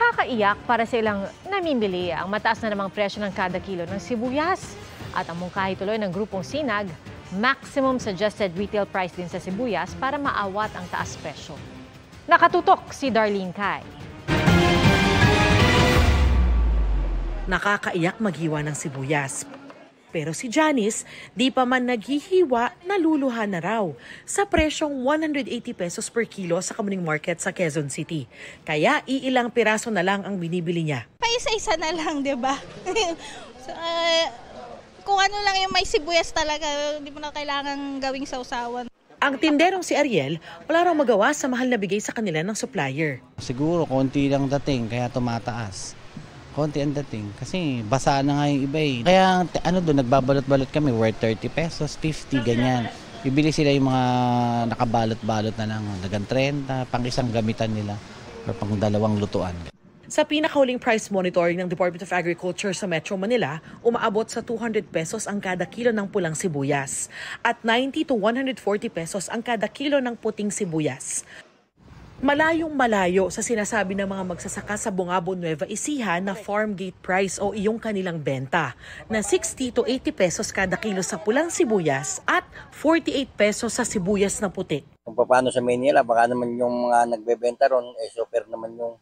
Nakakaiyak para sa ilang namimili ang mataas na namang presyo ng kada kilo ng sibuyas. At ang mungkahi tuloy ng grupong Sinag, maximum suggested retail price din sa sibuyas para maawat ang taas presyo. Nakatutok si Darlene Kai. Nakakaiyak maghiwa ng sibuyas. Pero si Janice, di pa man naghihiwa, naluluha na raw sa presyong 180 pesos per kilo sa Kamuning Market sa Quezon City. Kaya iilang piraso na lang ang binibili niya. Paisa-isa na lang, di ba? So, kung ano lang yung may sibuyas talaga, hindi mo na kailangan gawing sausawan. Ang tinderong si Ariel, wala raw magawa sa mahal na bigay sa kanila ng supplier. Siguro konti lang dating kaya tumataas. Konti ang dating kasi basa na nga yung iba eh. Kaya doon nagbabalot-balot kami worth 30 pesos, 50 ganyan. Bibili sila yung mga nakabalot-balot na lang, dagang 30, pang isang gamitan nila or pang dalawang lutuan. Sa pinakahuling price monitoring ng Department of Agriculture sa Metro Manila, umaabot sa 200 pesos ang kada kilo ng pulang sibuyas at 90 to 140 pesos ang kada kilo ng puting sibuyas. Malayong-malayo sa sinasabi ng mga magsasaka sa Bungabo, Nueva Ecija na farm gate price o iyong kanilang benta na 60 to 80 pesos kada kilo sa pulang sibuyas at 48 pesos sa sibuyas na puti. Kung paano sa Manila, baka naman yung mga nagbebenta ron, super naman yung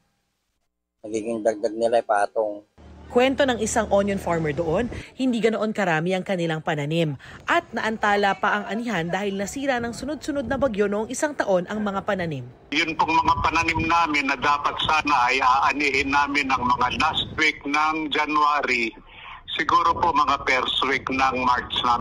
nagiging dagdag nila patong. Kwento ng isang onion farmer doon, hindi ganoon karami ang kanilang pananim at naantala pa ang anihan dahil nasira ng sunod-sunod na bagyo noong isang taon ang mga pananim. Yun pong mga pananim namin na dapat sana ay aanihin namin ng mga last week ng January, siguro po mga first week ng March na.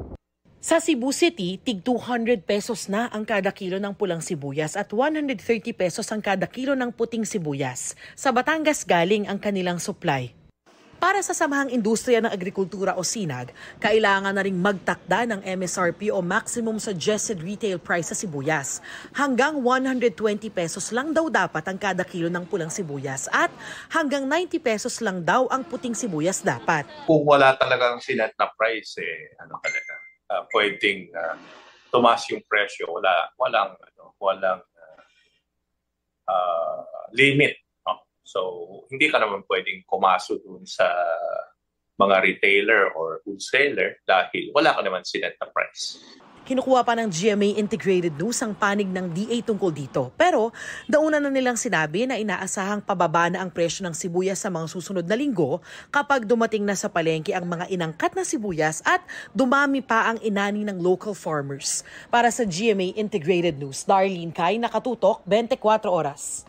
Sa Cebu City, tig 200 pesos na ang kada kilo ng pulang sibuyas at 130 pesos ang kada kilo ng puting sibuyas. Sa Batangas galing ang kanilang supply. Para sa Samahang Industriya ng Agrikultura o Sinag, kailangan na ring magtakda ng MSRP o Maximum Suggested Retail Price sa sibuyas. Hanggang 120 pesos lang daw dapat ang kada kilo ng pulang sibuyas at hanggang 90 pesos lang daw ang puting sibuyas dapat. Kung wala talagang sinet na price, pwedeng tumaas yung presyo. Walang limit. So, hindi ka naman pwedeng kumaso dun sa mga retailer or wholesaler dahil wala ka naman sinet na price. Kinukuha pa ng GMA Integrated News ang panig ng DA tungkol dito. Pero dauna na nilang sinabi na inaasahang pababa na ang presyo ng sibuyas sa mga susunod na linggo kapag dumating na sa palengke ang mga inangkat na sibuyas at dumami pa ang inani ng local farmers. Para sa GMA Integrated News, Darlene Kai, Nakatutok, 24 Oras.